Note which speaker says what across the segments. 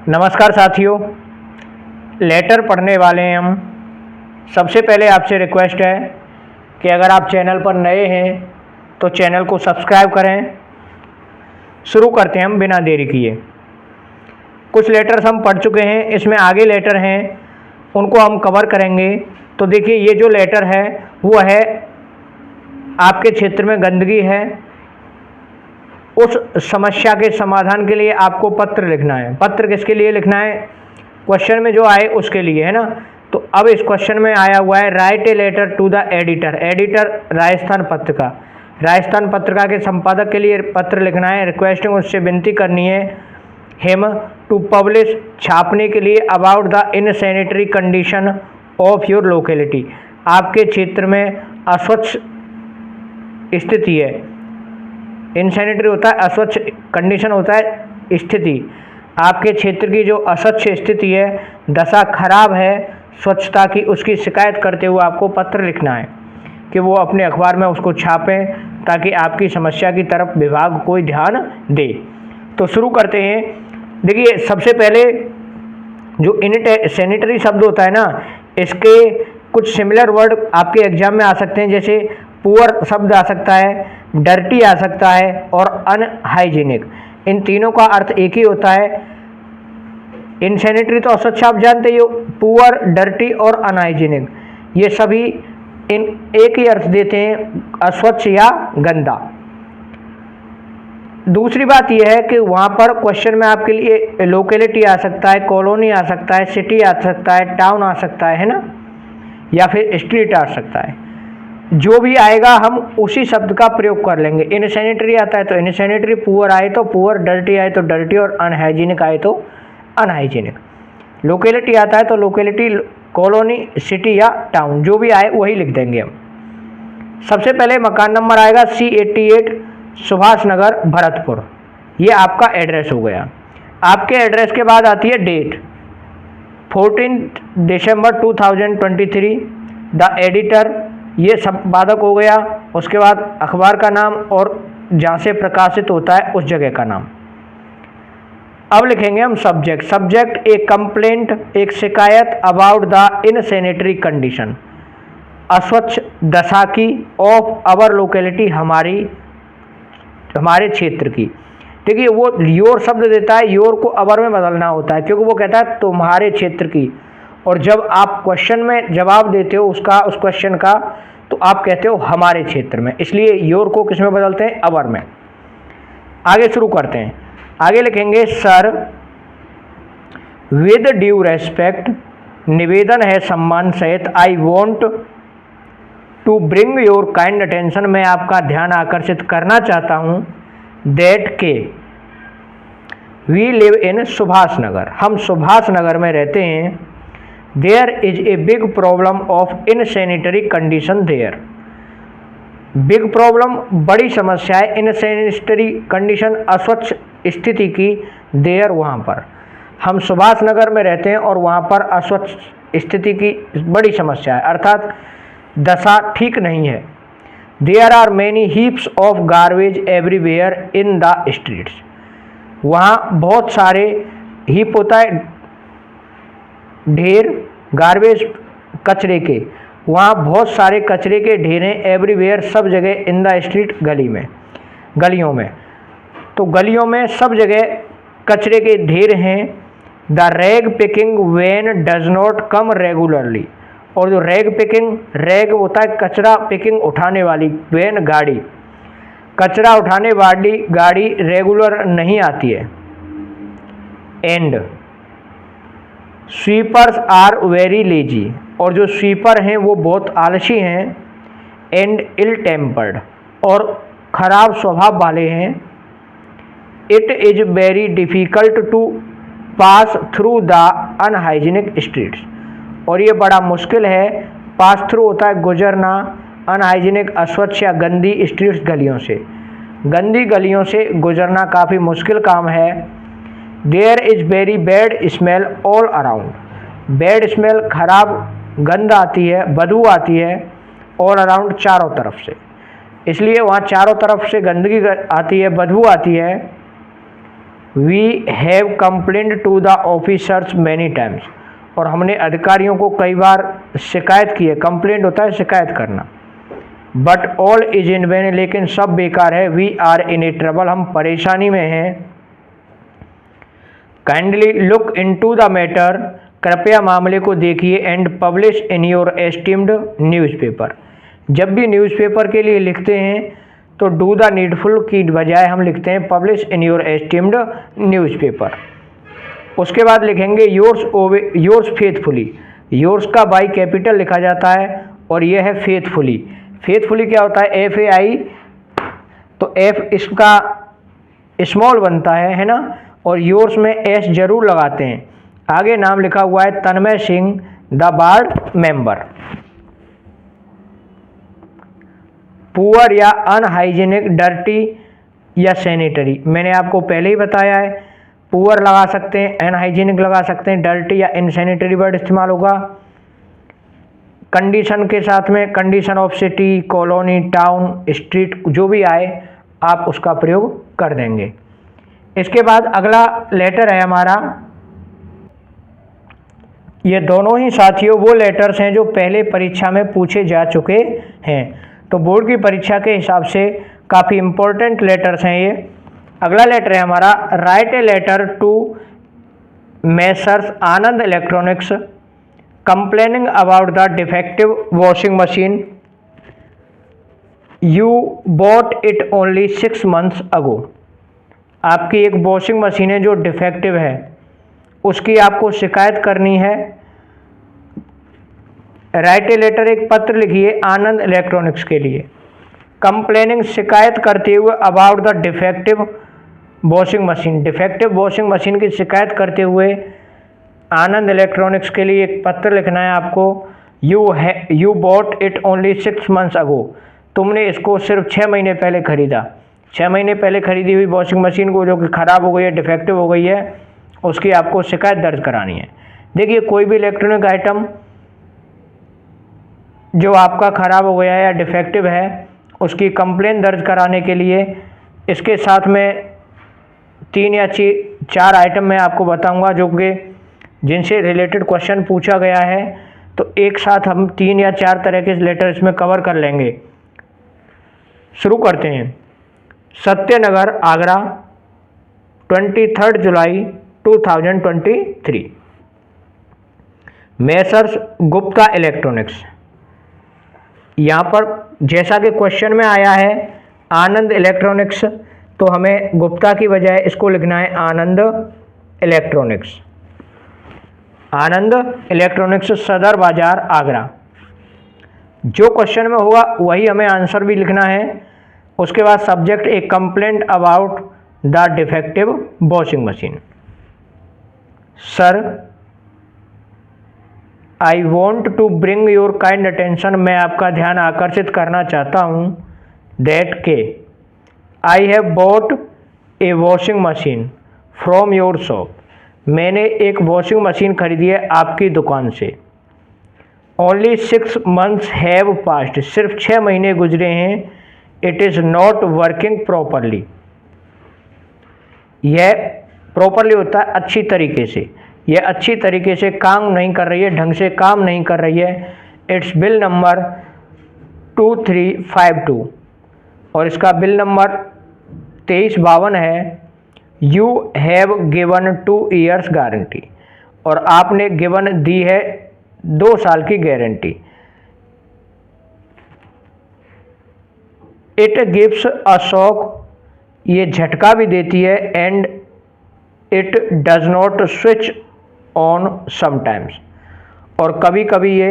Speaker 1: नमस्कार साथियों, लेटर पढ़ने वाले हैं हम। सबसे पहले आपसे रिक्वेस्ट है कि अगर आप चैनल पर नए हैं तो चैनल को सब्सक्राइब करें। शुरू करते हैं हम बिना देरी किए। कुछ लेटर्स हम पढ़ चुके हैं, इसमें आगे लेटर हैं उनको हम कवर करेंगे। तो देखिए, ये जो लेटर है वो है आपके क्षेत्र में गंदगी है, उस समस्या के समाधान के लिए आपको पत्र लिखना है। पत्र किसके लिए लिखना है? क्वेश्चन में जो आए उसके लिए, है ना। तो अब इस क्वेश्चन में आया हुआ है write a letter to the editor. Editor Rajasthan Patrika, Rajasthan पत्रिका के संपादक के लिए पत्र लिखना है। रिक्वेस्टिंग, उससे विनती करनी है हिम टू पब्लिश, छापने के लिए about the insanitary condition of your locality. आपके क्षेत्र में अस्वच्छ स्थिति है। इनसैनिटरी होता है अस्वच्छ, कंडीशन होता है स्थिति। आपके क्षेत्र की जो अस्वच्छ स्थिति है, दशा खराब है स्वच्छता की, उसकी शिकायत करते हुए आपको पत्र लिखना है कि वो अपने अखबार में उसको छापें ताकि आपकी समस्या की तरफ विभाग कोई ध्यान दे। तो शुरू करते हैं। देखिए, सबसे पहले जो सैनिटरी शब्द होता है ना, इसके कुछ सिमिलर वर्ड आपके एग्जाम में आ सकते हैं। जैसे पुअर शब्द आ सकता है, डर्टी आ सकता है और अनहाइजीनिक। इन तीनों का अर्थ एक ही होता है। इनसैनिटरी तो अस्वच्छ आप जानते ही हो, पुअर, डर्टी और अनहाइजीनिक, ये सभी इन एक ही अर्थ देते हैं, अस्वच्छ या गंदा। दूसरी बात यह है कि वहाँ पर क्वेश्चन में आपके लिए लोकेलिटी आ सकता है, कॉलोनी आ सकता है, सिटी आ सकता है, टाउन आ सकता है ना, या फिर स्ट्रीट आ सकता है। जो भी आएगा हम उसी शब्द का प्रयोग कर लेंगे। इनसैनिटरी आता है तो इनसैनिटरी, पुअर आए तो पुअर, डर्टी आए तो डर्टी और अनहाइजीनिक आए तो अनहाइजीनिक। लोकेलिटी आता है तो लोकेलिटी, कॉलोनी, सिटी या टाउन, जो भी आए वही लिख देंगे हम। सबसे पहले मकान नंबर आएगा C88 सुभाष नगर भरतपुर, ये आपका एड्रेस हो गया। आपके एड्रेस के बाद आती है डेट 14 दिसंबर 2023, द एडिटर, ये संपादक हो गया। उसके बाद अखबार का नाम और जहाँ से प्रकाशित होता है उस जगह का नाम। अब लिखेंगे हम सब्जेक्ट। सब्जेक्ट एक कंप्लेंट, एक शिकायत अबाउट द इनसैनिटरी कंडीशन, अस्वच्छ दशा की, ऑफ अवर लोकेलिटी, हमारे क्षेत्र की। देखिए, वो योर शब्द देता है, योर को अवर में बदलना होता है क्योंकि वो कहता है तुम्हारे क्षेत्र की। और जब आप क्वेश्चन में जवाब देते हो उसका, उस क्वेश्चन का, तो आप कहते हो हमारे क्षेत्र में, इसलिए योर को किस में बदलते हैं? अवर में। आगे शुरू करते हैं। आगे लिखेंगे सर, विद ड्यू रेस्पेक्ट, निवेदन है सम्मान सहित, I want to bring your kind attention, मैं आपका ध्यान आकर्षित करना चाहता हूँ, दैट के we live in Subhash Nagar, हम सुभाष नगर में रहते हैं। There is a big problem of insanitary condition there, big problem, बड़ी समस्या है, इनसैनिटरी कंडीशन, अस्वच्छ स्थिति की, देयर, वहाँ पर। हम सुभाष नगर में रहते हैं और वहाँ पर अस्वच्छ स्थिति की बड़ी समस्या है, अर्थात दशा ठीक नहीं है। There are many heaps of garbage everywhere in the streets, वहाँ बहुत सारे, हीप होता है ढेर, गार्बेज कचरे के, वहाँ बहुत सारे कचरे के ढेरे, एवरीवेयर सब जगह, इन द स्ट्रीट गली में, गलियों में। तो गलियों में सब जगह कचरे के ढेर हैं। The rag picking van does not come regularly, और जो रैग पिकिंग, रैग होता है कचरा, पिकिंग उठाने वाली, वैन गाड़ी, कचरा उठाने वाली गाड़ी रेगुलर नहीं आती है। And sweepers are very lazy, और जो स्वीपर हैं वो बहुत आलसी हैं। एंड इल टेम्पर्ड, और खराब स्वभाव वाले हैं। It is very difficult to pass through the unhygienic streets, और ये बड़ा मुश्किल है, पास थ्रू होता है गुजरना, अनहाइजीनिक अस्वच्छ या गंदी स्ट्रीट्स, गलियों से, गंदी गलियों से गुजरना काफ़ी मुश्किल काम है। There is very bad smell all around, bad smell, खराब गंध आती है, बदबू आती है, ऑल अराउंड, चारों तरफ से, इसलिए वहाँ चारों तरफ से गंदगी आती है, बदबू आती है। We have complaint to the officers many times, और हमने अधिकारियों को कई बार शिकायत की है। कंप्लेंट होता है शिकायत करना। But all is in vain, लेकिन सब बेकार है। We are in a trouble, हम परेशानी में हैं। Kindly look into the matter, कृपया मामले को देखिए। And publish in your esteemed newspaper, जब भी न्यूज़पेपर के लिए लिखते हैं तो डू द नीडफुल की बजाय हम लिखते हैं publish in your esteemed newspaper. उसके बाद लिखेंगे योर्स फेथफुली। योर्स का बाई कैपिटल लिखा जाता है और यह है फेथफुली। फेथफुली क्या होता है? FAI, तो F इसका स्मॉल बनता है ना, और योर्स में S जरूर लगाते हैं। आगे नाम लिखा हुआ है Tanmay Singh, the ward member. Poor या अनहाइजीनिक, डर्टी या सैनिटरी, मैंने आपको पहले ही बताया है। पुअर लगा सकते हैं, अनहाइजीनिक लगा सकते हैं, डर्टी या इनसैनिटरी वर्ड इस्तेमाल होगा। कंडीशन के साथ में condition of city, colony, town, street, जो भी आए आप उसका प्रयोग कर देंगे। इसके बाद अगला लेटर है हमारा, ये दोनों ही साथियों वो लेटर्स हैं जो पहले परीक्षा में पूछे जा चुके हैं, तो बोर्ड की परीक्षा के हिसाब से काफ़ी इम्पोर्टेंट लेटर्स हैं ये। अगला लेटर है हमारा, write a letter to Messrs Anand Electronics complaining about the defective washing machine you bought it only 6 months ago. आपकी एक वॉशिंग मशीन है जो डिफेक्टिव है, उसकी आपको शिकायत करनी है। राइट ए लेटर, एक पत्र लिखिए आनंद इलेक्ट्रॉनिक्स के लिए। कंप्लेनिंग, शिकायत करते हुए, about the defective washing machine, defective washing machine की शिकायत करते हुए आनंद इलेक्ट्रॉनिक्स के लिए एक पत्र लिखना है आपको। You bought it only 6 months अगो, तुमने इसको सिर्फ 6 महीने पहले खरीदा। 6 महीने पहले खरीदी हुई वॉशिंग मशीन को जो कि ख़राब हो गई है, डिफेक्टिव हो गई है, उसकी आपको शिकायत दर्ज करानी है। देखिए, कोई भी इलेक्ट्रॉनिक आइटम जो आपका ख़राब हो गया है या डिफेक्टिव है, उसकी कंप्लेन दर्ज कराने के लिए इसके साथ में 3 या 4 आइटम मैं आपको बताऊंगा जो कि जिनसे रिलेटेड क्वेश्चन पूछा गया है, तो एक साथ हम 3 या 4 तरह के लेटर इसमें कवर कर लेंगे। शुरू करते हैं। सत्यनगर, आगरा, 23 जुलाई 2023। मेसर्स गुप्ता इलेक्ट्रॉनिक्स, यहाँ पर जैसा कि क्वेश्चन में आया है आनंद इलेक्ट्रॉनिक्स, तो हमें गुप्ता की बजाय इसको लिखना है आनंद इलेक्ट्रॉनिक्स। आनंद इलेक्ट्रॉनिक्स, सदर बाजार, आगरा। जो क्वेश्चन में होगा वही हमें आंसर भी लिखना है। उसके बाद सब्जेक्ट, एक complaint about the defective washing machine. Sir, I want to bring your kind attention, मैं आपका ध्यान आकर्षित करना चाहता हूँ, दैट के I have bought a washing machine from your shop, मैंने एक वॉशिंग मशीन खरीदी है आपकी दुकान से। ओनली 6 months हैव पास्ट, सिर्फ 6 महीने गुजरे हैं। It is not working properly, यह प्रॉपरली होता है अच्छी तरीके से, यह अच्छी तरीके से काम नहीं कर रही है, ढंग से काम नहीं कर रही है। इट्स बिल नंबर 2352 और इसका बिल नंबर 2352 है। You have given 2 years guarantee, और आपने गिवन दी है 2 साल की guarantee. It gives a shock, ये झटका भी देती है। And it does not switch on sometimes, और कभी कभी ये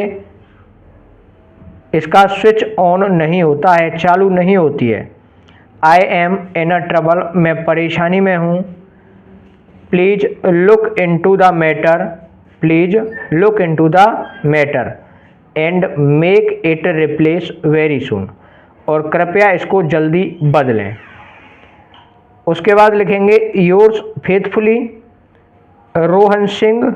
Speaker 1: इसका स्विच ऑन नहीं होता है, चालू नहीं होती है। I am in a trouble, मैं परेशानी में हूँ। Please look into the matter, please look into the matter and make it replace very soon, और कृपया इसको जल्दी बदलें। उसके बाद लिखेंगे yours faithfully Rohan Singh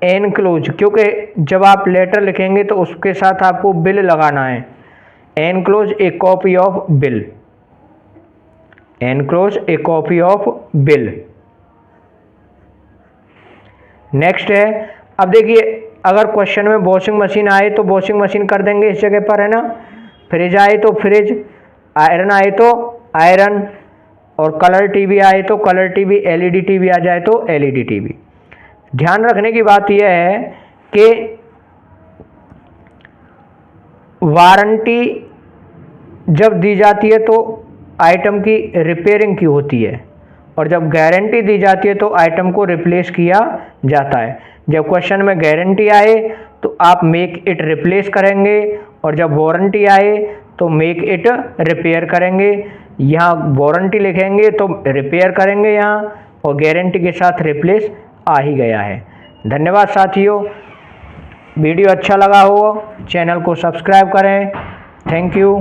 Speaker 1: enclose, क्योंकि जब आप लेटर लिखेंगे तो उसके साथ आपको बिल लगाना है। Enclose A copy of bill, enclose A copy of bill. Next है, अब देखिए अगर क्वेश्चन में वॉशिंग मशीन आए तो वॉशिंग मशीन कर देंगे इस जगह पर, है ना। फ्रिज आए तो फ्रिज, आयरन आए तो आयरन, और कलर टीवी आए तो कलर टीवी, एलईडी टीवी आ जाए तो एलईडी टीवी। ध्यान रखने की बात यह है कि वारंटी जब दी जाती है तो आइटम की रिपेयरिंग की होती है, और जब गारंटी दी जाती है तो आइटम को रिप्लेस किया जाता है। जब क्वेश्चन में गारंटी आए तो आप मेक इट रिप्लेस करेंगे, और जब वारंटी आए तो मेक इट रिपेयर करेंगे। यहाँ वारंटी लिखेंगे तो रिपेयर करेंगे यहाँ, और गारंटी के साथ रिप्लेस आ ही गया है। धन्यवाद साथियों, वीडियो अच्छा लगा हो चैनल को सब्सक्राइब करें। Thank you.